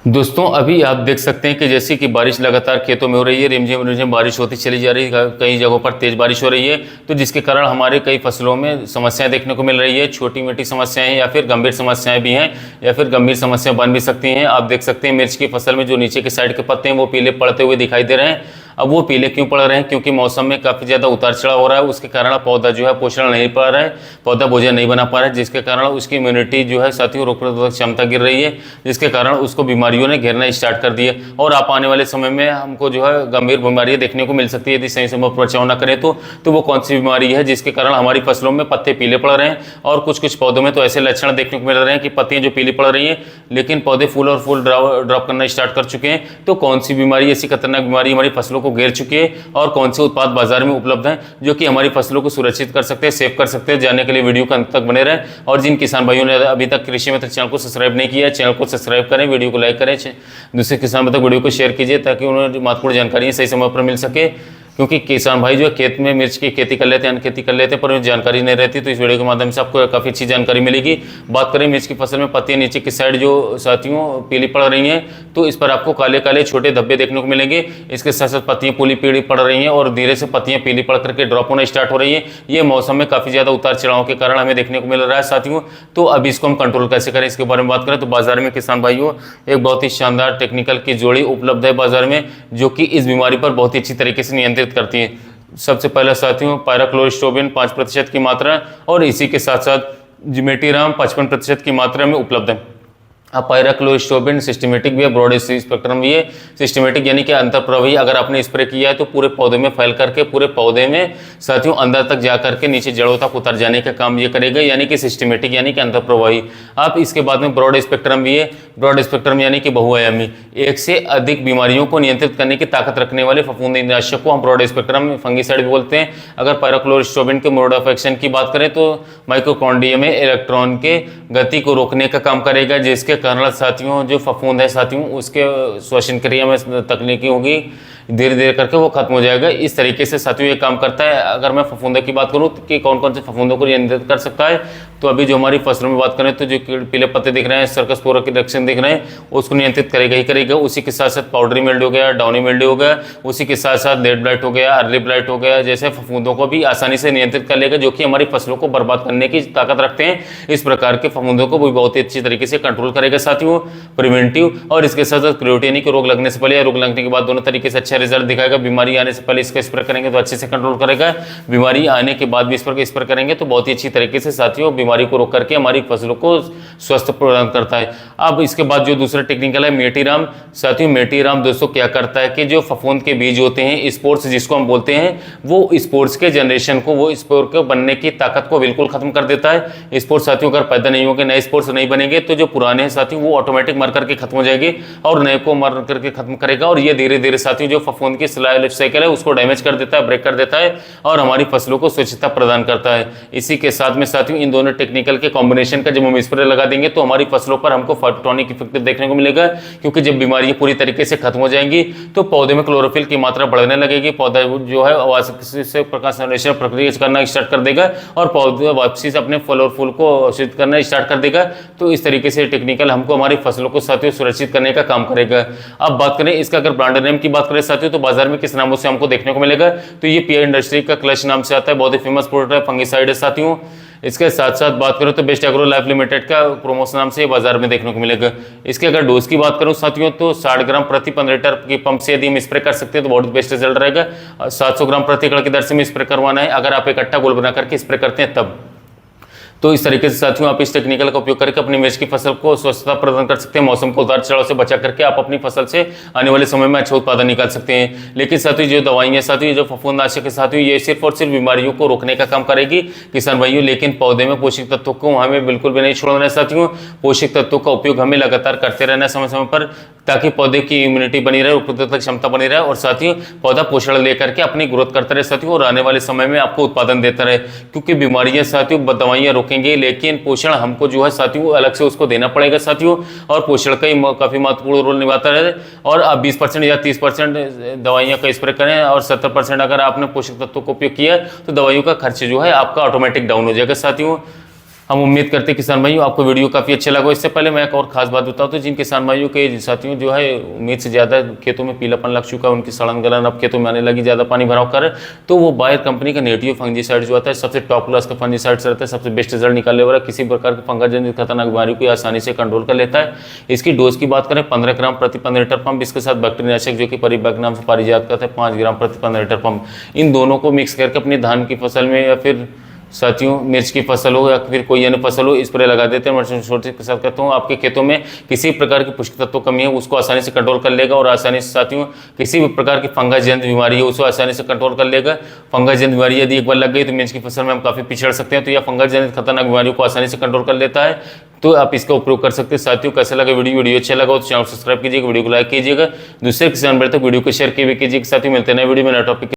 दोस्तों अभी आप देख सकते हैं कि जैसे कि बारिश लगातार खेतों में हो रही है, रिमझिम रिमझिम बारिश होती चली जा रही है, कई जगहों पर तेज बारिश हो रही है। तो जिसके कारण हमारे कई फसलों में समस्याएं देखने को मिल रही है। छोटी मोटी समस्याएं या फिर गंभीर समस्याएं भी हैं, या फिर गंभीर समस्या बन भी सकती हैं। आप देख सकते हैं मिर्च की फसल में जो नीचे के साइड के पत्ते हैं वो पीले पड़ते हुए दिखाई दे रहे हैं। अब वो पीले क्यों पड़ रहे हैं? क्योंकि मौसम में काफ़ी ज़्यादा उतार चढ़ाव हो रहा है, उसके कारण पौधा जो है पोषण नहीं पा रहा है, पौधा भोजन नहीं बना पा रहा है, जिसके कारण उसकी इम्यूनिटी जो है साथियों रोग प्रतिरोधक क्षमता गिर रही है, जिसके कारण उसको बीमारियों ने घेरना स्टार्ट कर दिए। और आप आने वाले समय में हमको जो है गंभीर बीमारियां देखने को मिल सकती है यदि सही समय पर बचाव न करें तो वो कौन सी बीमारी है जिसके कारण हमारी फसलों में पत्ते पीले पड़ रहे हैं। और कुछ कुछ पौधों में तो ऐसे लक्षण देखने को मिल रहे हैं कि पत्तियां जो पीली पड़ रही हैं लेकिन पौधे फूल और फूल ड्रॉप करना स्टार्ट कर चुके हैं। तो कौन सी बीमारी, ऐसी खतरनाक बीमारी हमारी फसलों को घेर चुकी है और कौन से उत्पाद बाजार में उपलब्ध हैं जो कि हमारी फसलों को सुरक्षित कर सकते हैं, सेव कर सकते हैं? जानने के लिए वीडियो के अंत तक बने रहें। और जिन किसान भाइयों ने अभी तक कृषि मित्र चैनल को सब्सक्राइब नहीं किया है, चैनल को सब्सक्राइब करें, वीडियो को लाइक करें, दूसरे किसान तक वीडियो को शेयर कीजिए ताकि उन्हें महत्वपूर्ण जानकारी सही समय पर मिल सके। क्योंकि किसान भाई जो है खेत में मिर्च की खेती कर लेते हैं, अन्य खेती कर लेते हैं, पर उन्हें जानकारी नहीं रहती। तो इस वीडियो के माध्यम से आपको काफ़ी अच्छी जानकारी मिलेगी। बात करें मिर्च की फसल में पत्तियां नीचे की साइड जो साथियों पीली पड़ रही हैं, तो इस पर आपको काले काले छोटे धब्बे देखने को मिलेंगे। इसके साथ साथ पत्तियां पूरी पीली पड़ रही हैं और धीरे से पत्तियां पीली पड़ करके ड्रॉप होना स्टार्ट हो रही है। ये मौसम में काफ़ी ज़्यादा उतार चढ़ाव के कारण हमें देखने को मिल रहा है साथियों। तो अब इसको हम कंट्रोल कैसे करें, इसके बारे में बात करें तो बाजार में किसान भाइयों एक बहुत ही शानदार टेक्निकल की जोड़ी उपलब्ध है बाजार में, जो कि इस बीमारी पर बहुत ही अच्छी तरीके से नियंत्रित करती है। सबसे पहले साथियों पायराक्लोरिस्टोबिन 5% की मात्रा और इसी के साथ साथ जिमेटिराम 55% की मात्रा में उपलब्ध है। अब पायराक्लोरिस्टोबिन सिस्टमेटिक भी है, ब्रॉड स्पेक्ट्रम भी है। सिस्टमेटिक यानी कि अंतर प्रवाही, अगर आपने स्प्रे किया है तो पूरे पौधे में फैल करके पूरे पौधे में साथियों अंदर तक जा करके नीचे जड़ों तक उतर जाने का काम ये करेगा, यानी कि सिस्टमेटिक यानी कि अंतर प्रवाही। अब इसके बाद में ब्रॉड स्पेक्ट्रम भी है। ब्रॉड स्पेक्ट्रम यानी कि बहुआयामी, एक से अधिक बीमारियों को नियंत्रित करने की ताकत रखने वाले फफूंदनाशक को हम ब्रॉड स्पेक्ट्रम फंगिसाइड भी बोलते हैं। अगर पायराक्लोरिस्टोबिन के मोड ऑफ एक्शन की बात करें तो माइटोकॉन्ड्रिया में इलेक्ट्रॉन के गति को रोकने का काम करेगा, जिसके कारण साथियों जो फफूंद है साथियों उसके श्वसन क्रिया में तकनीकी होगी, धीरे धीरे करके वो खत्म हो जाएगा। इस तरीके से साथियों ये काम करता है। अगर मैं फफूंदे की बात करूं कि कौन कौन से फफूंदों को नियंत्रित कर सकता है, तो अभी जो हमारी फसलों में बात करें तो जो पीले पत्ते दिख रहे हैं, सर्कस स्पोर के लक्षण दिख रहे हैं, उसको नियंत्रित करेगा ही करेगा। उसी के साथ साथ पाउडरी मिल्ड हो गया, डाउनी मिल्ड हो गया, उसी के साथ साथ लेट ब्लाइट हो गया, अर्ली ब्लाइट हो गया, जैसे फफूंदों को भी आसानी से नियंत्रित कर लेगा, जो कि हमारी फसलों को बर्बाद करने की ताकत रखते हैं। इस प्रकार के फफूंदों को भी बहुत ही अच्छी तरीके से कंट्रोल करेगा साथियों, प्रिवेंटिव। और इसके साथ साथ क्रियोटिव यानी कि रोग लगने से पहले या रोग लगने के बाद दोनों तरीके से अच्छा रिजल्ट दिखाएगा। बीमारी आने से पहले इसका स्प्रे करेंगे तो अच्छे से कंट्रोल करेगा, बीमारी आने के बाद भी इस पर स्प्रे करेंगे तो बहुत ही अच्छी तरीके से साथियों बीमारी को रोक करके हमारी फसलों को स्वस्थ प्रदान करता है। अब इसके बाद जो दूसरा टेक्निकल है मेटिराम साथियों। मेटिराम दोस्तों क्या करता है कि जो फफूंद के बीज होते हैं, स्पोर्स जिसको हम बोलते हैं, वो स्पोर्स के जनरेशन को, वो स्पोर के बनने की ताकत को बिल्कुल खत्म कर देता है। स्पोर्स साथियों अगर पैदा नहीं होंगे, नए स्पोर्स नहीं बनेंगे, तो जो पुराने हैं साथियों वो ऑटोमेटिक मर करके खत्म हो जाएंगे और नए को मर करके खत्म करेगा। और ये धीरे धीरे साथियों जो फफूंद की लाइफ साइकिल है उसको डैमेज कर देता है, ब्रेक कर देता है और हमारी फसलों को स्वच्छता प्रदान करता है। इसी के साथ में साथियों इन दोनों टेक्निकल के कॉम्बिनेशन का जब हम स्प्रे लगा देंगे तो हमारी फसलों पर हमको फाइटोटॉनिक इफेक्ट देखने को मिलेगा, क्योंकि जब बीमारियां पूरी तरीके से खत्म हो जाएंगी तो पौधे में क्लोरोफिल की मात्रा बढ़ने लगेगी, पौधा जो है से प्रकाश संश्लेषण प्रक्रिया करना स्टार्ट कर देगा और पौधे वापसी से अपने फल और फूल को अवशोषित करना स्टार्ट कर देगा। तो इस तरीके से टेक्निकल हमको हमारी फसलों को साथियों सुरक्षित करने का काम करेगा। अब बात करें इसका, अगर ब्रांड नेम की बात करें साथियों तो बाजार में किस नामों से हमको देखने को मिलेगा, तो ये पीआर इंडस्ट्री का क्लच नाम से आता है, बहुत ही फेमस प्रोडक्ट है, फंगिसाइड है साथियों। इसके साथ साथ बात करूं तो बेस्ट एग्रो लाइफ लिमिटेड का प्रोमोशन नाम से बाजार में देखने को मिलेगा। इसके अगर डोज की बात करूं साथियों तो 60 ग्राम प्रति 15 लीटर की पंप से यदि हम स्प्रे कर सकते हैं तो बहुत बेस्ट रिजल्ट रहेगा। 700 ग्राम प्रति एकड़ की दर से में स्प्रे करवाना है, अगर आप इकट्ठा गोल बना करके स्प्रे करते हैं तब। तो इस तरीके से साथियों आप इस टेक्निकल का उपयोग करके अपनी मिर्च की फसल को स्वच्छता प्रदान कर सकते हैं। मौसम को उतार चढ़ाव से बचा करके आप अपनी फसल से आने वाले समय में अच्छा उत्पादन निकाल सकते हैं। लेकिन साथियों जो दवाइयां साथियों, जो फफूंदनाशक है साथियों, ये सिर्फ और सिर्फ बीमारियों को रोकने का काम करेगी किसान भाइयों, लेकिन पौधे में पोषक तत्वों को हमें बिल्कुल भी नहीं छोड़ना है साथियों। पोषक तत्वों का उपयोग हमें लगातार करते रहना है समय समय पर, ताकि पौधे की इम्यूनिटी बनी रहे, रोग प्रतिरोधक क्षमता बनी रहे और साथियों पौधा पोषण लेकर के अपनी ग्रोथ करता रहे साथियों, और आने वाले समय में आपको उत्पादन देता रहे। क्योंकि बीमारियां साथियों दवाइयां रोकेंगे, लेकिन पोषण हमको जो है साथियों अलग से उसको देना पड़ेगा साथियों, और पोषण का ही काफी महत्वपूर्ण रोल निभाता है। और आप 20% या 30% दवाइयां का स्प्रे करें और 70% अगर आपने पोषक तत्वों का उपयोग किया तो दवाइयों का खर्च जो है आपका ऑटोमेटिक डाउन हो जाएगा साथियों। हम उम्मीद करते हैं किसान भाइयों आपको वीडियो काफ़ी अच्छा लगा। इससे पहले मैं एक और खास बात बताऊँ तो जिन किसान भाइयों के साथियों जो है उम्मीद से ज़्यादा खेतों में पीलापन लग चुका है, उनकी सड़न गलन अब खेतों में आने लगी, ज़्यादा पानी भराव कर, तो वो बायर कंपनी का नेटिव फंजीसाइड जो आता है सबसे टॉप क्लास का फंजीसाइड रहता है, सबसे बेस्ट रिजल्ट निकालने वाला, किसी प्रकार की फंगस जनित खतरनाक बीमारी को आसानी से कंट्रोल कर लेता है। इसकी डोज की बात करें 15 ग्राम प्रति 15 लीटर पंप, इसके साथ बैक्टीरियानाशक जो कि परिव्यक्त नाम से पारिजात का है 5 ग्राम प्रति 15 लीटर पंप, इन दोनों को मिक्स करके अपनी धान की फसल में या फिर साथियों मिर्च की फसल हो या फिर कोई अन्य फसल हो स्प्रे लगा देते हैं। मैं छोटे के साथ कहता हूँ आपके खेतों में किसी प्रकार की पुष्टि तत्व कमी है उसको आसानी से कंट्रोल कर लेगा और आसानी से साथियों किसी भी प्रकार की फंगस जनित बीमारी है उसको आसानी से कंट्रोल कर लेगा। फंगस जनित बीमारी यदि एक बार लग गई तो मिर्च की फसल में हम काफ़ी पिछड़ सकते हैं, तो यह फंगस जनित खतरनाक बीमारियों को आसानी से कंट्रोल कर लेता है, तो आप इसका उपयोग कर सकते हैं। साथियों कैसा लगा वीडियो अच्छा लगा तो चैनल सब्सक्राइब कीजिएगा, वीडियो को लाइक कीजिएगा, दूसरे किसान भाई तक वीडियो को शेयर कीजिएगा। साथियों मिलते हैं नए वीडियो में नए टॉपिक।